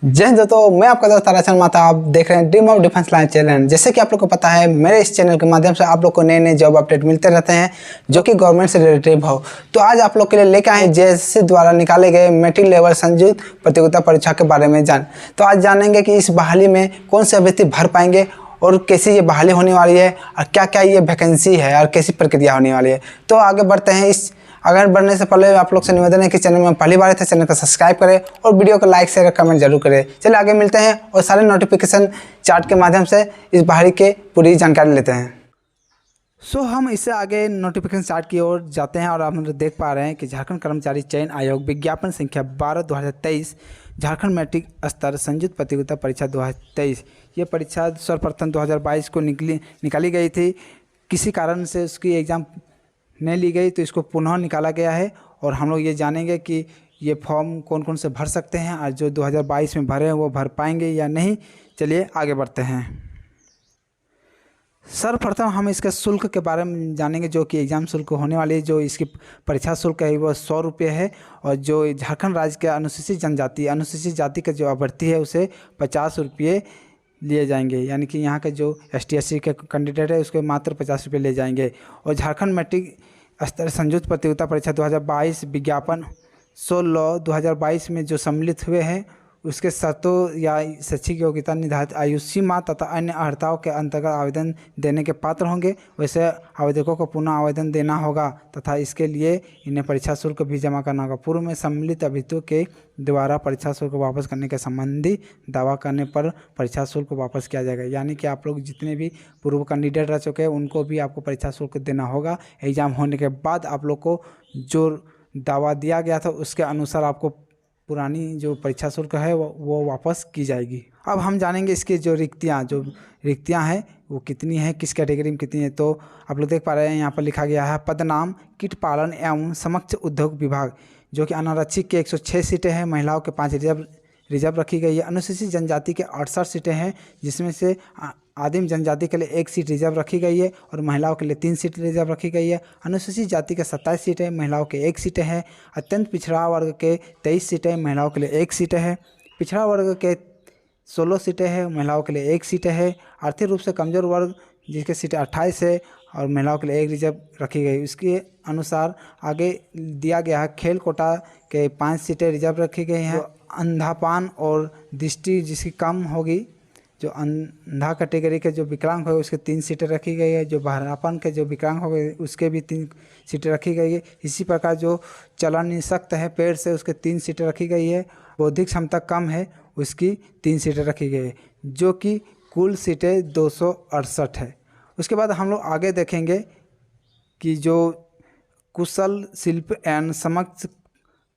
जय हिंद दोस्तों, मैं आपका दोस्त ताराचंद माता। आप देख रहे हैं dream of defence line channel. जैसे कि आप लोग को पता है, मेरे इस चैनल के माध्यम से आप लोग को नए नए जॉब अपडेट मिलते रहते हैं जो कि गवर्नमेंट से रिलेटेड हो। तो आज आप लोग के लिए लेकर आए जेएसएससी द्वारा निकाले गए मैट्रिक लेवल संयुक्त प्रतियोगिता परीक्षा के बारे में तो आज जानेंगे कि इस बहाली में कौन से अभ्यर्थी भर पाएंगे और कैसी ये बहाली होने वाली है और क्या क्या ये वैकेंसी है और कैसी प्रक्रिया होने वाली है। तो आगे बढ़ते हैं। इस आगे बढ़ने से पहले आप लोग से निवेदन है कि चैनल में पहली बार है तो चैनल को सब्सक्राइब करें और वीडियो को लाइक शेयर कमेंट जरूर करें। चलिए आगे मिलते हैं और सारे नोटिफिकेशन चार्ट के माध्यम से इस बहाली के पूरी जानकारी लेते हैं। हम इससे आगे नोटिफिकेशन चार्ट की ओर जाते हैं और आप देख पा रहे हैं कि झारखंड कर्मचारी चयन आयोग विज्ञापन संख्या 12/2023 झारखंड मैट्रिक स्तर संयुक्त प्रतियोगिता परीक्षा 2023। ये परीक्षा सर्वप्रथम 2022 को निकाली गई थी। किसी कारण से उसकी एग्ज़ाम नहीं ली गई तो इसको पुनः निकाला गया है और हम लोग ये जानेंगे कि ये फॉर्म कौन कौन से भर सकते हैं और जो 2022 में भरे हैं वो भर पाएंगे या नहीं। चलिए आगे बढ़ते हैं। सर्वप्रथम हम इसके शुल्क के बारे में जानेंगे, जो कि एग्ज़ाम शुल्क होने वाली है। जो इसकी परीक्षा शुल्क है वो 100 रुपये है और जो झारखंड राज्य के अनुसूचित जाति का जो अभ्यर्थी है उसे 50 रुपये लिए जाएंगे। यानी कि यहाँ के जो ST SC के कैंडिडेट है उसके मात्र 50 रुपये ले जाएंगे। और झारखंड मैट्रिक स्तर संयुक्त प्रतियोगिता परीक्षा 2022 विज्ञापन 16/2022 में जो सम्मिलित हुए हैं उसके शर्तों या शैक्षिक योग्यता निर्धारित आयु सीमा तथा अन्य अर्हताओं के अंतर्गत आवेदन देने के पात्र होंगे। वैसे आवेदकों को पुनः आवेदन देना होगा तथा इसके लिए इन्हें परीक्षा शुल्क भी जमा करना होगा। पूर्व में सम्मिलित अभ्यर्थियों के द्वारा परीक्षा शुल्क वापस करने के संबंधी दावा करने पर परीक्षा शुल्क वापस किया जाएगा। यानी कि आप लोग जितने भी पूर्व कैंडिडेट रह चुके हैं उनको भी आपको परीक्षा शुल्क देना होगा। एग्ज़ाम होने के बाद आप लोग को जो दावा दिया गया था उसके अनुसार आपको पुरानी जो परीक्षा शुल्क है वो वापस की जाएगी। अब हम जानेंगे इसकी जो रिक्तियाँ हैं वो कितनी है, किस कैटेगरी में कितनी है। तो आप लोग देख पा रहे हैं यहाँ पर लिखा गया है पद नाम कीट पालन एवं समक्ष उद्योग विभाग, जो कि अनारक्षित के 106 सीटें हैं। महिलाओं के 5 रिजर्व रखी गई है। अनुसूचित जनजाति के 68 सीटें हैं, जिसमें से आदिम जनजाति के लिए 1 सीट रिजर्व रखी गई है और महिलाओं के लिए 3 सीट रिजर्व रखी गई है। अनुसूचित जाति के 27 सीटें, महिलाओं के 1 सीटें हैं। अत्यंत पिछड़ा वर्ग के 23 सीटें, महिलाओं के लिए 1 सीट है। पिछड़ा वर्ग के 16 सीटें हैं, महिलाओं के लिए 1 सीट है। आर्थिक रूप से कमज़ोर वर्ग जिसके सीटें 28 है और महिलाओं के लिए 1 रिजर्व रखी गई। इसके अनुसार आगे दिया गया है खेल कोटा के 5 सीटें रिजर्व रखी गई हैं। अंधापान और दृष्टि जिसकी कम होगी, जो अंधा कैटेगरी के जो विकलांग हो उसके 3 सीटें रखी गई है। जो बहरापन के जो विकलांग हो गए उसके भी 3 सीटें रखी गई है। इसी प्रकार जो चलन नहीं सकता है पेड़ से उसके 3 सीटें रखी गई है। बौद्धिक क्षमता कम है उसकी 3 सीटें रखी गई है, जो कि कुल सीटें 268 है। उसके बाद हम लोग आगे देखेंगे कि जो कुशल शिल्प एवं समक्ष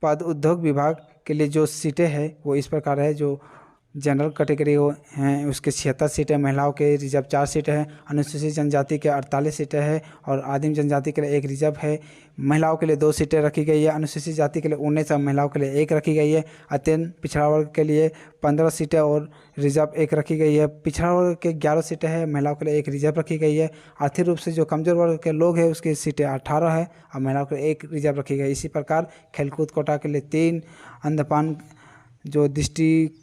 पद उद्योग विभाग के लिए जो सीटें हैं वो इस प्रकार है। जो जनरल कैटेगरी हैं उसके 76 सीटें, महिलाओं के रिजर्व 4 सीटें हैं। अनुसूचित जनजाति के 48 सीटें हैं और आदिम जनजाति के लिए 1 रिजर्व है। महिलाओं के लिए 2 सीटें रखी गई है। अनुसूचित जाति के लिए 19 और महिलाओं के लिए 1 रखी गई है। अत्यंत पिछड़ा वर्ग के लिए 15 सीटें और रिजर्व 1 रखी गई है। पिछड़ा वर्ग के 11 सीटें हैं, महिलाओं के लिए 1 रिजर्व रखी गई है। आर्थिक रूप से जो कमज़ोर वर्ग के लोग हैं उसकी सीटें 18 है और महिलाओं के लिए 1 रिजर्व रखी गई। इसी प्रकार खेलकूद कोटा के लिए 3, अंधपान जो दृष्टि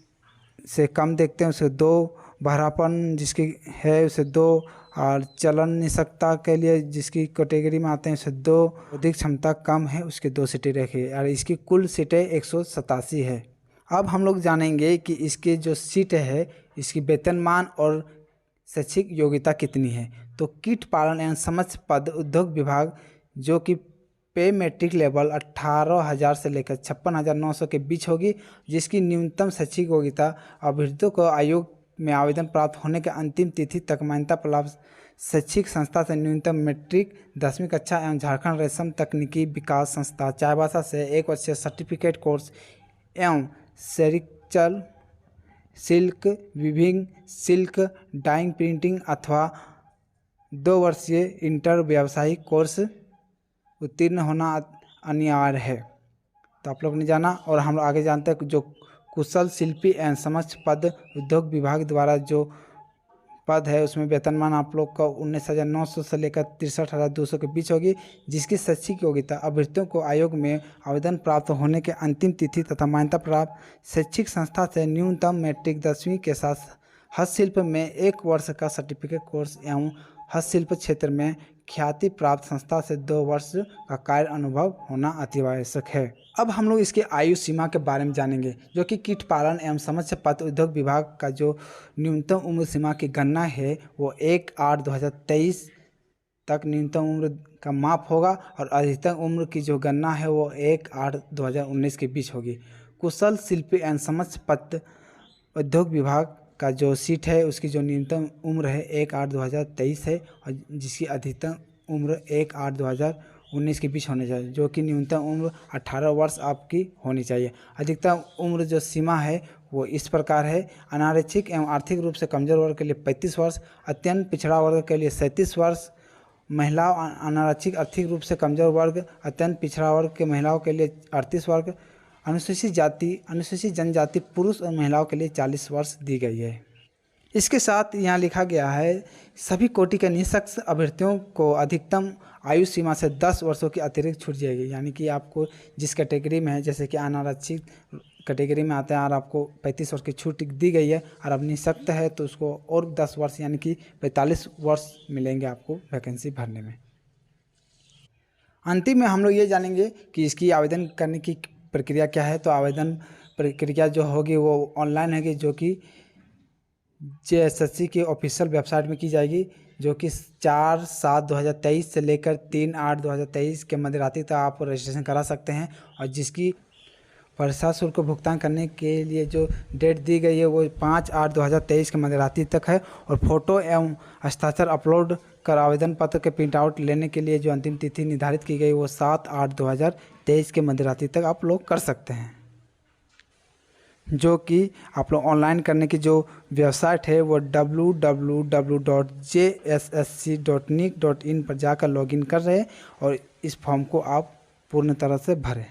से कम देखते हैं उसे 2, बहरापन जिसकी है उसे 2 और चलन नहीं सकता के लिए जिसकी कैटेगरी में आते हैं उसे 2, बौद्धिक क्षमता कम है उसके 2 सीटें रखी है और इसकी कुल सीटें 187 है। अब हम लोग जानेंगे कि इसकी जो सीटें है इसकी वेतनमान और शैक्षिक योग्यता कितनी है। तो कीट पालन एवं समक्ष पद उद्योग विभाग, जो कि पे मैट्रिक लेवल 18,000 से लेकर 56,900 के बीच होगी, जिसकी न्यूनतम शैक्षिक योग्यता अभ्यर्थियों को आयोग में आवेदन प्राप्त होने के अंतिम तिथि तक मान्यता प्राप्त शैक्षिक संस्था से न्यूनतम मैट्रिक 10वीं कक्षा एवं झारखंड रेशम तकनीकी विकास संस्था चाईबासा से 1 वर्षीय सर्टिफिकेट कोर्स एवं sericulture silk viewing silk dying printing अथवा 2 वर्षीय इंटर व्यावसायिक कोर्स उत्तीर्ण होना अनिवार्य है। तो आप लोग ने जाना और हम लोग आगे जानते हैं जो कुशल शिल्पी एवं समक्ष पद उद्योग विभाग द्वारा जो पद है उसमें वेतनमान आप लोग का 19,900 से लेकर 63,200 के बीच होगी, जिसकी शैक्षिक योग्यता अभ्यर्थियों को आयोग में आवेदन प्राप्त होने के अंतिम तिथि तथा मान्यता प्राप्त शैक्षिक संस्था से न्यूनतम मैट्रिक 10वीं के साथ हस्तशिल्प में 1 वर्ष का सर्टिफिकेट कोर्स एवं हस्तशिल्प क्षेत्र में ख्याति प्राप्त संस्था से 2 वर्ष का कार्य अनुभव होना अति आवश्यक है। अब हम लोग इसकी आयु सीमा के बारे में जानेंगे, जो कि कीट पालन एवं मत्स्य पालन उद्योग विभाग का जो न्यूनतम उम्र सीमा की गणना है वो 1/8/2023 तक न्यूनतम उम्र का माप होगा और अधिकतम उम्र की जो गणना है वो 1/8/2019 के बीच होगी। कुशल शिल्पी एवं मत्स्य पालन उद्योग विभाग का जो सीट है उसकी जो न्यूनतम उम्र है 1/8/2023 है और जिसकी अधिकतम उम्र 1/8/2019 के बीच होनी चाहिए, जो कि न्यूनतम उम्र 18 वर्ष आपकी होनी चाहिए। अधिकतम उम्र जो सीमा है वो इस प्रकार है। अनारक्षित एवं आर्थिक रूप से कमजोर वर्ग के लिए 35 वर्ष, अत्यंत पिछड़ा वर्ग के लिए 37 वर्ष, महिला अनारक्षित आर्थिक रूप से कमजोर वर्ग अत्यंत पिछड़ा वर्ग के महिलाओं के लिए 38 वर्ष, अनुसूचित जाति अनुसूचित जनजाति पुरुष और महिलाओं के लिए 40 वर्ष दी गई है। इसके साथ यहाँ लिखा गया है सभी कोटि के निःशक्त अभ्यर्थियों को अधिकतम आयु सीमा से 10 वर्षों की अतिरिक्त छूट जाएगी, यानी कि आपको जिस कैटेगरी में है, जैसे कि अनारक्षित कैटेगरी में आते हैं और आपको 35 वर्ष की छूट दी गई है और अब निःशक्त है तो उसको और 10 वर्ष यानी कि 45 वर्ष मिलेंगे आपको वैकेंसी भरने में। अंतिम में हम लोग ये जानेंगे कि इसकी आवेदन करने की प्रक्रिया क्या है। तो आवेदन प्रक्रिया जो होगी वो ऑनलाइन होगी, जो कि JSSC की ऑफिशियल वेबसाइट में की जाएगी, जो कि 4/7/2023 से लेकर 3/8/2023 के मध्य रात्रि तक आप रजिस्ट्रेशन करा सकते हैं। और जिसकी परीक्षा शुल्क को भुगतान करने के लिए जो डेट दी गई है वो 5/8/2023 के मध्य रात्रि तक है। और फोटो एवं हस्ताक्षर अपलोड कर आवेदन पत्र के प्रिंट आउट लेने के लिए जो अंतिम तिथि निर्धारित की गई वो 7/8/2023 के मध्य रात्रि तक आप लोग कर सकते हैं। जो कि आप लोग ऑनलाइन करने की जो वेबसाइट है वो www.jssc.nic.in पर जाकर लॉगिन कर रहे हैं और इस फॉर्म को आप पूर्ण तरह से भरें।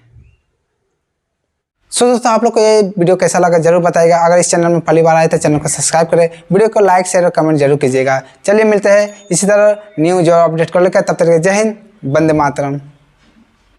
दोस्तों आप लोग को ये वीडियो कैसा लगा जरूर बताइएगा। अगर इस चैनल में पहली बार आए तो चैनल को सब्सक्राइब करें, वीडियो को लाइक शेयर और कमेंट जरूर कीजिएगा। चलिए मिलते हैं इसी तरह न्यू जॉब अपडेट को लेकर, तब तक जय हिंद, वंदे मातरम।